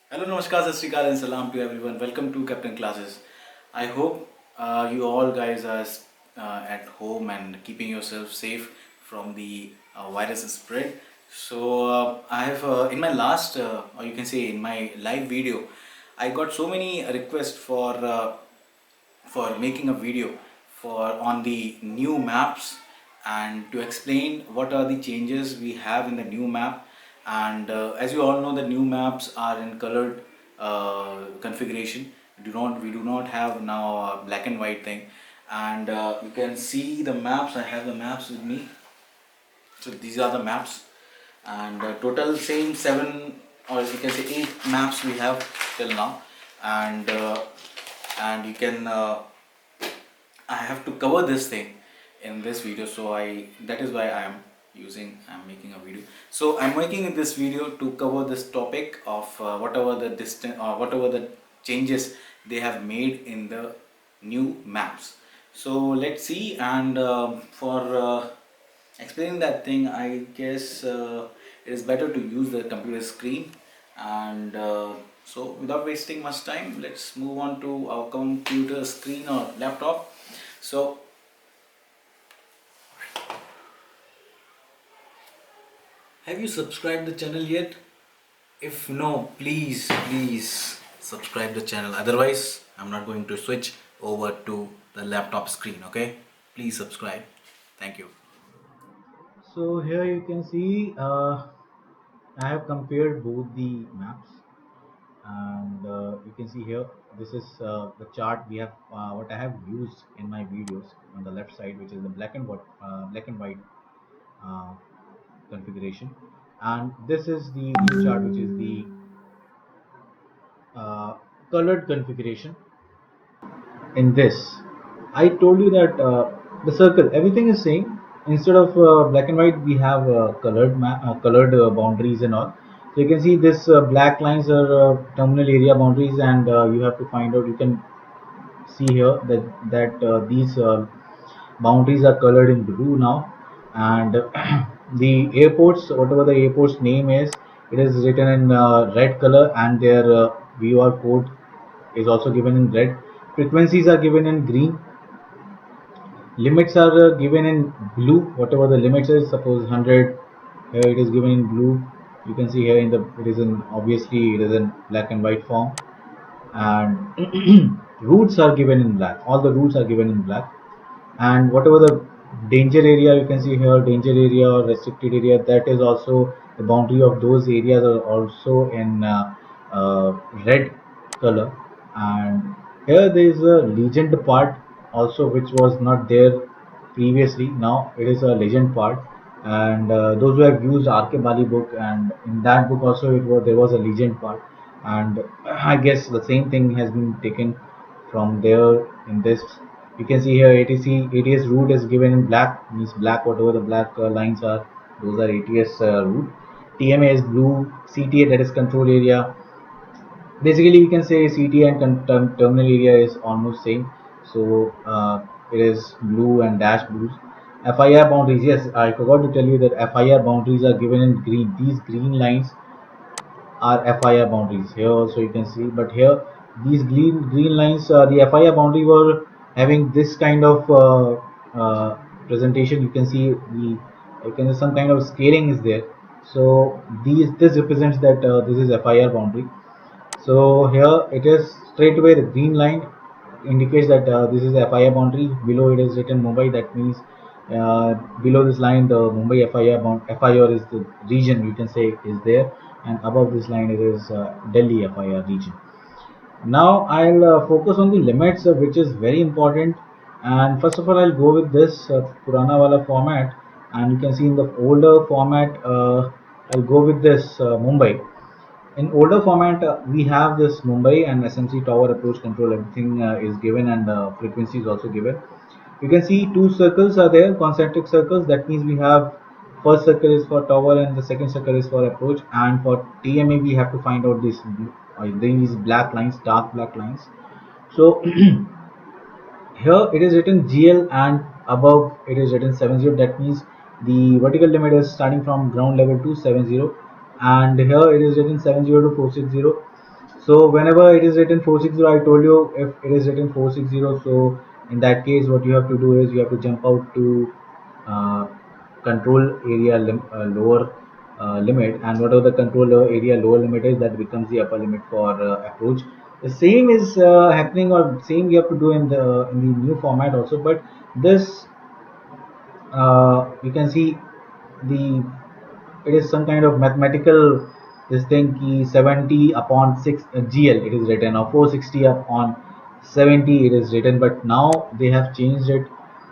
Hello, Namaskar, Sat Sri Akal and Salam to everyone. Welcome to Captain Classes. I hope you all guys are at home and keeping yourself safe from the virus spread. I have in my last, or you can say in my live video, I got so many requests for making a video for on the new maps and to explain what are the changes we have in the new map. And as you all know, the new maps are in colored configuration. We do not have now a black and white thing. And you can see the maps. I have the maps with me. So these are the maps, and total same seven, or you can say eight maps we have till now. And you can I have to cover this thing in this video, so I that is why I'm making a video. So I'm making this video to cover this topic of whatever the distance or whatever the changes they have made in the new maps. So let's see. And for explaining that thing, I guess it is better to use the computer screen. And so without wasting much time, let's move on to our computer screen or laptop. So have you subscribed the channel yet? If no, please subscribe the channel. Otherwise, I'm not going to switch over to the laptop screen. Okay, please subscribe. Thank you. So here you can see I have compared both the maps, and you can see here this is the chart we have what I have used in my videos on the left side, which is the black and white uh, configuration, and this is the new chart, which is the uh, colored configuration. In this, I told you that the circle, everything is same. Instead of black and white, we have colored boundaries and all. So you can see this black lines are terminal area boundaries, and you have to find out. You can see here that these boundaries are colored in blue now, and the airports, whatever the airport's name is, it is written in red color, and their VR code is also given in red. Frequencies are given in green. Limits are given in blue, whatever the limits is, suppose 100, here it is given in blue. You can see here in the, it is in, obviously it is in black and white form, and routes are given in black, all the routes are given in black. And whatever the danger area, you can see here, danger area or restricted area, that is also the boundary of those areas are also in uh, red color. And here there is a legend part also, which was not there previously. Now it is a legend part, and those who have used RK Bali book, and in that book also there was a legend part, and I guess the same thing has been taken from there in this. You can see here ATS route is given in black, means black, whatever the black lines are, those are ATS route. TMA is blue, CTA, that is control area. Basically we can say CTA and terminal area is almost same. So it is blue and dash blues. FIR boundaries, yes, I forgot to tell you that FIR boundaries are given in green. These green lines are FIR boundaries. Here also you can see, but here these green lines, the FIR boundary were having this kind of presentation. You can see the, you can some kind of scaling is there. So this represents that this is FIR boundary. So here it is straight away, the green line indicates that this is FIR boundary. Below it is written Mumbai. That means below this line the Mumbai FIR is the region, you can say, is there, and above this line it is Delhi FIR region. Now I'll focus on the limits, which is very important. And first of all, I'll go with this Purana wala format, and you can see in the older format, I'll go with this Mumbai. In older format, we have this Mumbai and SMC tower approach control. Everything is given, and frequency is also given. You can see two circles are there, concentric circles. That means we have first circle is for tower and the second circle is for approach. And for TMA, we have to find out these black lines, dark black lines. So here it is written GL, and above it is written 70. That means the vertical limit is starting from ground level to 70, and here it is written 70 to 460. So whenever it is written 460, I told you if it is written 460, so in that case what you have to do is you have to jump out to uh, control area lower limit, and whatever the control area lower limit is, that becomes the upper limit for approach. The same is happening, or same you have to do in the new format also, but this you can see the it is some kind of mathematical this thing ki 70 upon 6 gl it is written, or 460 upon 70 it is written, but now they have changed it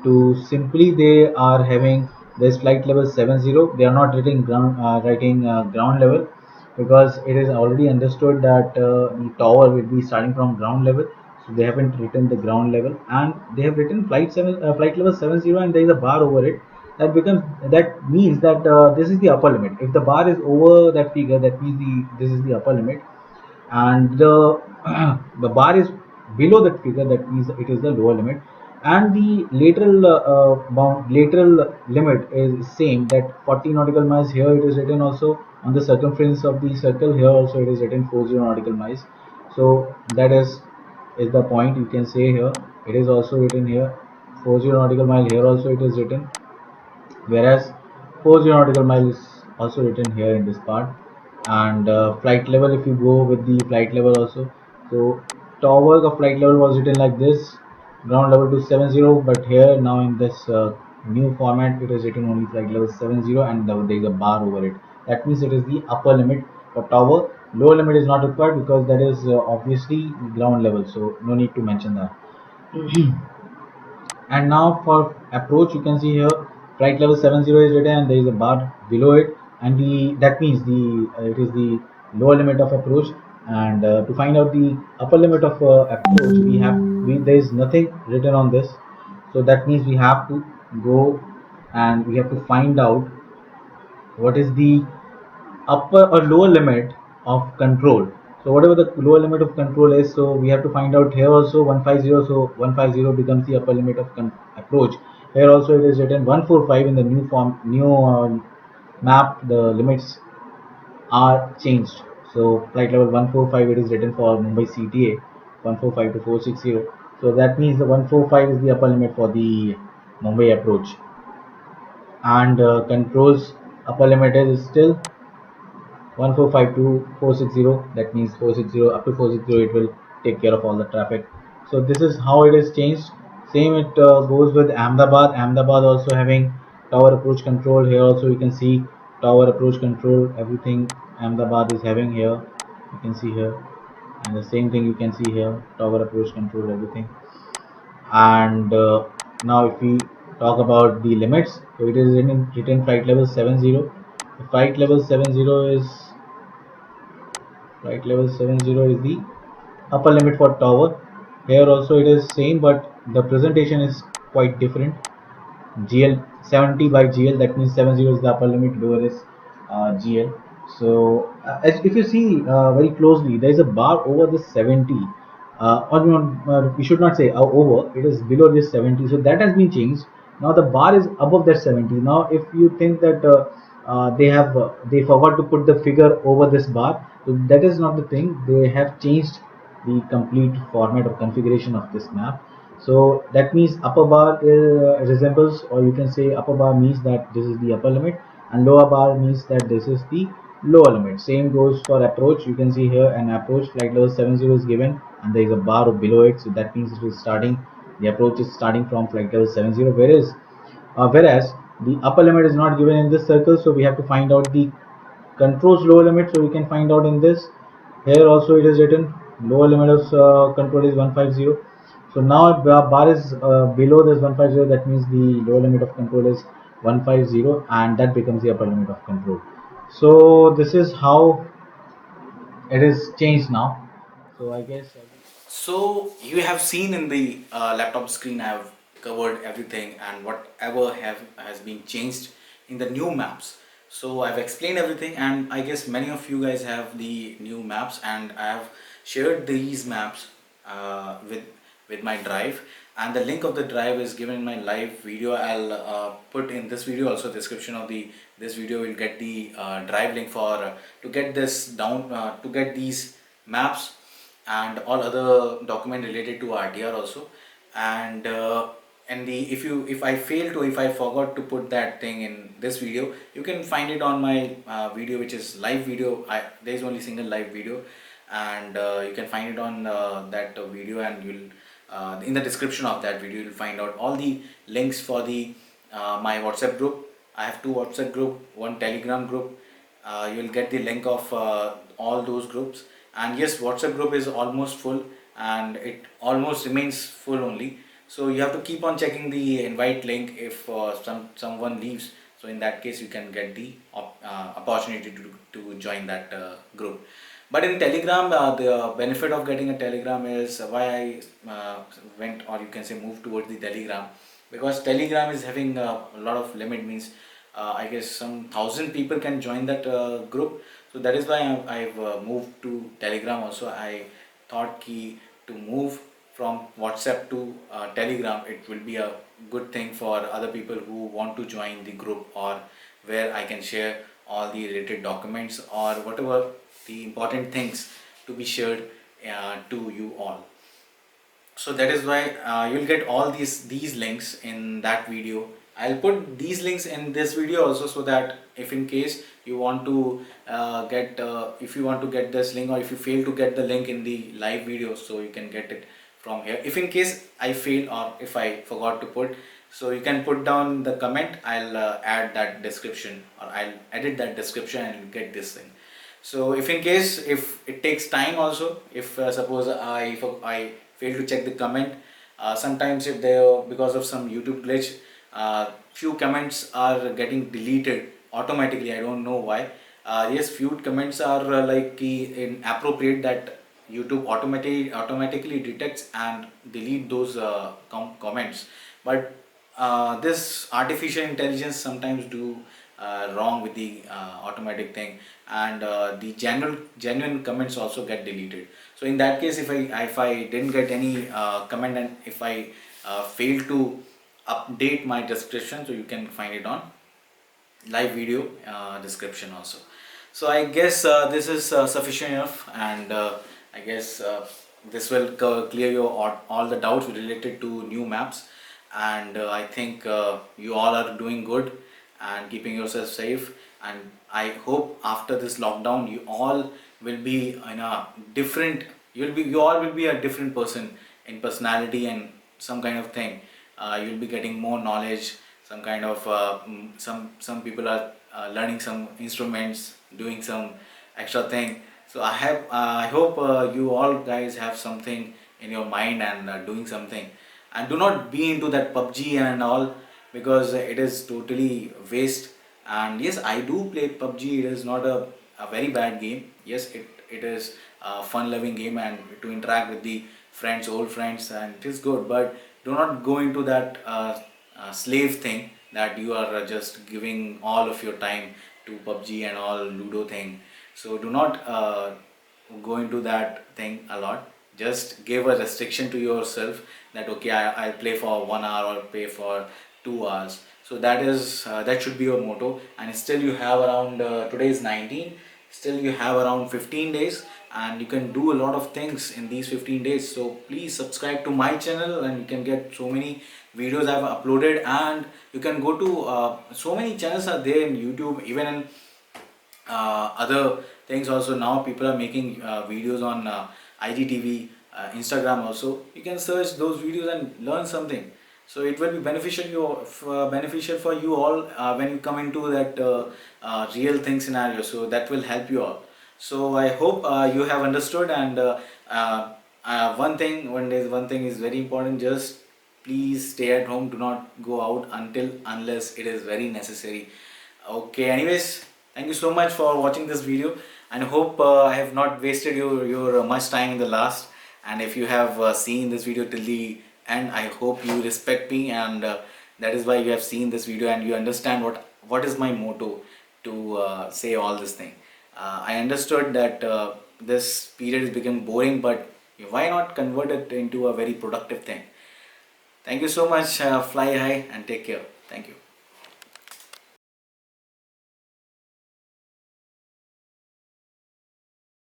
to simply they are having this flight level 70. They are not writing ground level, because it is already understood that the tower will be starting from ground level, so they haven't written the ground level, and they have written flight level 70, and there is a bar over it. That means that this is the upper limit. If the bar is over that figure, that means this is the upper limit, and the the bar is below that figure, that means it is the lower limit. And the lateral limit is same, that 40 nautical miles. Here it is written also on the circumference of the circle, here also it is written 40 nautical miles. So that is the point you can say. Here it is also written here 40 nautical mile, here also it is written, whereas 40 nautical mile is also written here in this part. And flight level, if you go with the flight level also, so tower of flight level was written like this, ground level to 70, but here now in this new format it is written only flight level 70, and there is a bar over it. That means it is the upper limit for tower. Lower limit is not required because that is obviously ground level, so no need to mention that. And now for approach, you can see here flight level 70 is written, and there is a bar below it, and the that means the it is the lower limit of approach. And to find out the upper limit of approach, there is nothing written on this, so that means we have to go and we have to find out what is the upper or lower limit of control. So whatever the lower limit of control is, so we have to find out here also 150. So 150 becomes the upper limit of approach. Here also it is written 145 in the new map. The limits are changed. So flight level 145 it is written for Mumbai CTA 145 to 460. So that means the 145 is the upper limit for the Mumbai approach, and controls upper limit is still 1452 460. That means 460 up to 460 it will take care of all the traffic. So this is how it is changed. Same it goes with Ahmedabad also having tower approach control. Here also you can see tower approach control, everything Ahmedabad is having here, you can see here. And the same thing you can see here, tower approach control, everything. And now if we talk about the limits, so it is written flight level 70. The flight level 70 is Flight level 70 is the upper limit for tower. Here also it is same, but the presentation is quite different. GL 70 by GL, that means 70 is the upper limit, lower is GL. So if you see very closely, there is a bar over the 70. Or we should not say over, it is below this 70. So that has been changed. Now the bar is above that 70. Now if you think that they forgot to put the figure over this bar, so that is not the thing. They have changed the complete format of configuration of this map. So that means upper bar resembles, or you can say upper bar means that this is the upper limit, and lower bar means that this is the lower limit. Same goes for approach. You can see here an approach flight level 70 is given, and there is a bar below it. So that means it is starting. The approach is starting from flight level 70. Whereas the upper limit is not given in this circle, so we have to find out the controls lower limit. So we can find out in this. Here also it is written lower limit of control is 150. So now bar is below this 150. That means the lower limit of control is 150, and that becomes the upper limit of control. So this is how it is changed now. So I guess. So you have seen in the laptop screen, I have covered everything and whatever have has been changed in the new maps. So I've explained everything, and I guess many of you guys have the new maps, and I have shared these maps with my drive, and the link of the drive is given in my live video. I'll put in this video also, description of the this video will get the drive link for to get this down to get these maps and all other document related to RTR also. And if I fail to, if I forgot to put that thing in this video, you can find it on my video, which is live video. There is only single live video, and you can find it on that video, and you'll in the description of that video you'll find out all the links for the my WhatsApp group. I have two WhatsApp group, one Telegram group. You'll get the link of all those groups. And yes, WhatsApp group is almost full, and it almost remains full only. So you have to keep on checking the invite link if someone leaves. So in that case, you can get the opportunity to join that group. But in Telegram, the benefit of getting a Telegram is why I went, or you can say moved towards the Telegram, because Telegram is having a lot of limit, means I guess some 1,000 people can join that group. So that is why I've moved to Telegram also. I thought to move from WhatsApp to Telegram, it will be a good thing for other people who want to join the group, or where I can share all the related documents or whatever the important things to be shared to you all. So that is why you'll get all these links in that video. I'll put these links in this video also, so that if in case you want to if you want to get this link, or if you fail to get the link in the live video, so you can get it from here. If in case I fail, or if I forgot to put, so you can put down the comment. I'll add that description, or I'll edit that description, and you'll get this thing. So if in case, if it takes time also, if suppose I fail to check the comment, sometimes if they, because of some YouTube glitch, few comments are getting deleted automatically. I don't know why. Yes, few comments are inappropriate, that YouTube automatically detects and delete those comments. But this artificial intelligence sometimes do wrong with the automatic thing, and the genuine comments also get deleted. So in that case, if I didn't get any comment, and if I fail to update my description, so you can find it on live video description also. So I guess this is sufficient enough, and I guess this will clear your all the doubts related to new maps. And I think you all are doing good and keeping yourself safe, and I hope after this lockdown you all will be in a different, you all will be a different person in personality and some kind of thing. You'll be getting more knowledge, some kind of some people are learning some instruments, doing some extra thing. So I hope you all guys have something in your mind, and doing something, and do not be into that PUBG and all, because it is totally waste. And yes, I do play PUBG. It is not a very bad game. Yes, it is a fun loving game, and to interact with the friends, old friends, and it is good. But do not go into that slave thing, that you are just giving all of your time to PUBG and all Ludo thing. So do not go into that thing a lot. Just give a restriction to yourself, that okay, I'll play for 1 hour or play for 2 hours. So that is that should be your motto. And still you have around today is 19, still you have around 15 days, and you can do a lot of things in these 15 days. So please subscribe to my channel, and you can get so many videos I've uploaded. And you can go to so many channels are there in YouTube, even in other things also. Now people are making videos on IGTV, Instagram also. You can search those videos and learn something. So it will be beneficial for you all when you come into that real thing scenario. So that will help you all. So I hope you have understood. And one thing is very important. Just please stay at home. Do not go out unless it is very necessary. Okay. Anyways, thank you so much for watching this video, and hope I have not wasted your much time in the last. And if you have seen this video till the end, I hope you respect me, and that is why you have seen this video, and you understand what is my motto to say all this thing. I understood that this period has become boring, but why not convert it into a very productive thing? Thank you so much. Fly high and take care. Thank you.